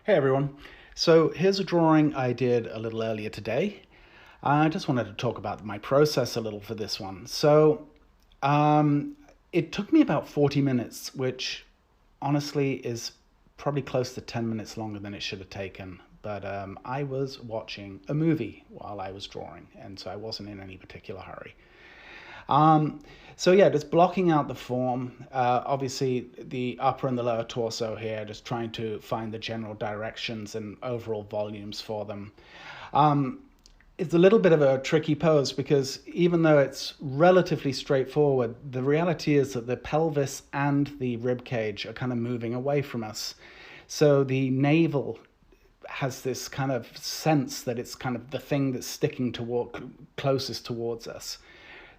Hey everyone. So here's a drawing I did a little earlier today. I just wanted to talk about my process a little for this one. Um, it took me about 40 minutes, which honestly is probably close to 10 minutes longer than it should have taken. But I was watching a movie while I was drawing, and so I wasn't in any particular hurry. Um, so yeah, just blocking out the form. Obviously, the upper and the lower torso here, just trying to find the general directions and overall volumes for them. Um, it's a little bit of a tricky pose because even though it's relatively straightforward, the reality is that the pelvis and the rib cage are kind of moving away from us. So the navel has this kind of sense that it's kind of the thing that's sticking toward closest towards us.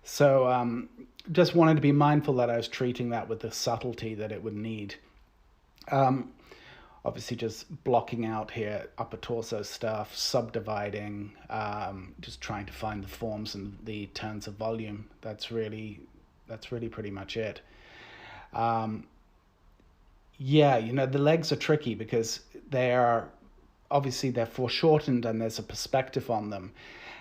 So just wanted to be mindful that I was treating that with the subtlety that it would need. Um, Obviously, just blocking out here upper torso stuff, subdividing, just trying to find the forms and the turns of volume. That's really pretty much it. Um, yeah, the legs are tricky because they're foreshortened and there's a perspective on them.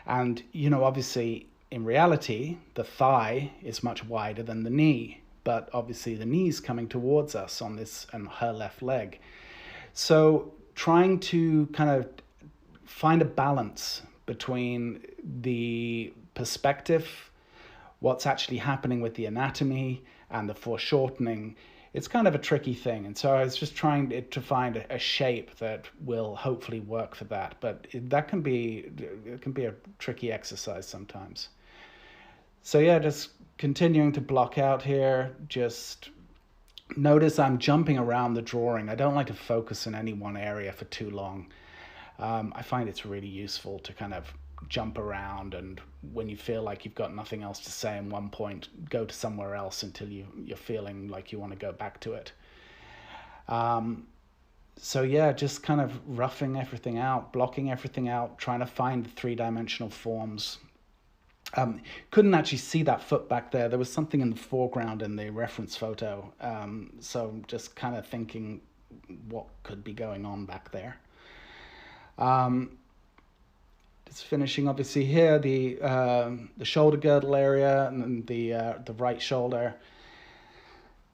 And, obviously, in reality, the thigh is much wider than the knee, but obviously the knee's coming towards us on this and her left leg. So trying to kind of find a balance between the perspective, what's actually happening with the anatomy, and the foreshortening, it's kind of a tricky thing. And so I was just trying to find a shape that will hopefully work for that. But it can be a tricky exercise sometimes. So yeah, just continuing to block out here. Just notice I'm jumping around the drawing. I don't like to focus in any one area for too long. I find it's really useful to kind of jump around, and when you feel like you've got nothing else to say in one point, go to somewhere else until you're feeling like you want to go back to it. Um, so yeah, just kind of roughing everything out, blocking everything out, trying to find three-dimensional forms. Couldn't actually see that foot back there. There was something in the foreground in the reference photo. So just kind of thinking what could be going on back there. Um, just finishing obviously here the shoulder girdle area and the right shoulder.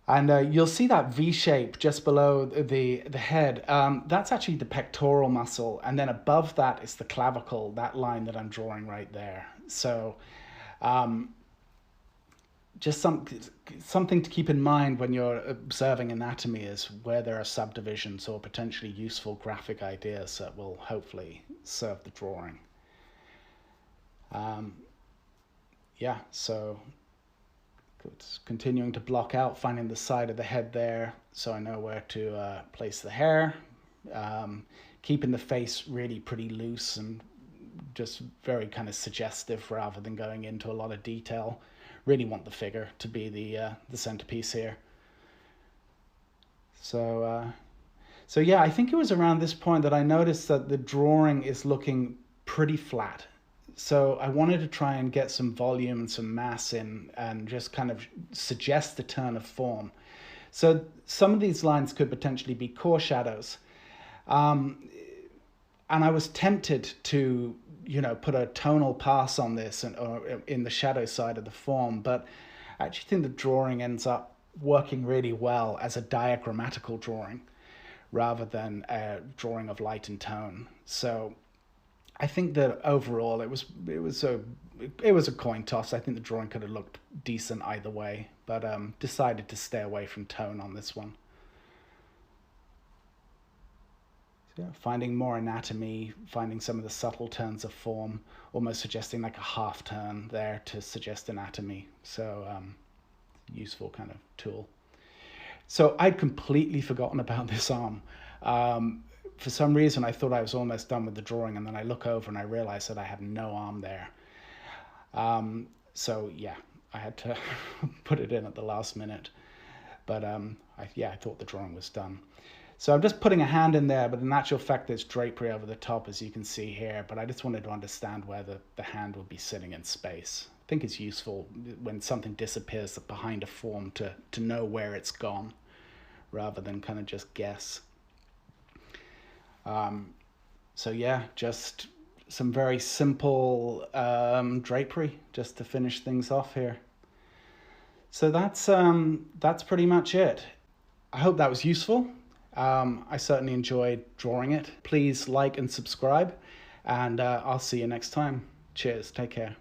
And you'll see that V shape just below the head. That's actually the pectoral muscle. And then above that is the clavicle, that line that I'm drawing right there. So um, just something to keep in mind when you're observing anatomy is where there are subdivisions or potentially useful graphic ideas that will hopefully serve the drawing. Um, yeah, so continuing to block out, finding the side of the head there so I know where to place the hair. Um, Keeping the face really pretty loose and just very kind of suggestive rather than going into a lot of detail. Really want the figure to be the centerpiece here. So yeah, I think it was around this point that I noticed that the drawing is looking pretty flat. So I wanted to try and get some volume and some mass in and just kind of suggest the turn of form. So some of these lines could potentially be core shadows. Um, and I was tempted to, put a tonal pass on this or in the shadow side of the form, but I actually think the drawing ends up working really well as a diagrammatical drawing rather than a drawing of light and tone. So I think that overall it was a coin toss. I think the drawing could have looked decent either way, but decided to stay away from tone on this one. So yeah, finding more anatomy, finding some of the subtle turns of form, almost suggesting like a half turn there to suggest anatomy. So useful kind of tool. So I'd completely forgotten about this arm. For some reason, I thought I was almost done with the drawing, and then I look over and I realize that I have no arm there. So yeah, I had to put it in at the last minute. But I thought the drawing was done. So I'm just putting a hand in there, but in actual fact, there's drapery over the top, as you can see here. But I just wanted to understand where the hand would be sitting in space. I think it's useful when something disappears behind a form to know where it's gone, rather than kind of just guess. So yeah, just some very simple drapery just to finish things off here. So that's pretty much it. I hope that was useful. I certainly enjoyed drawing it. Please like and subscribe, and I'll see you next time. Cheers. Take care.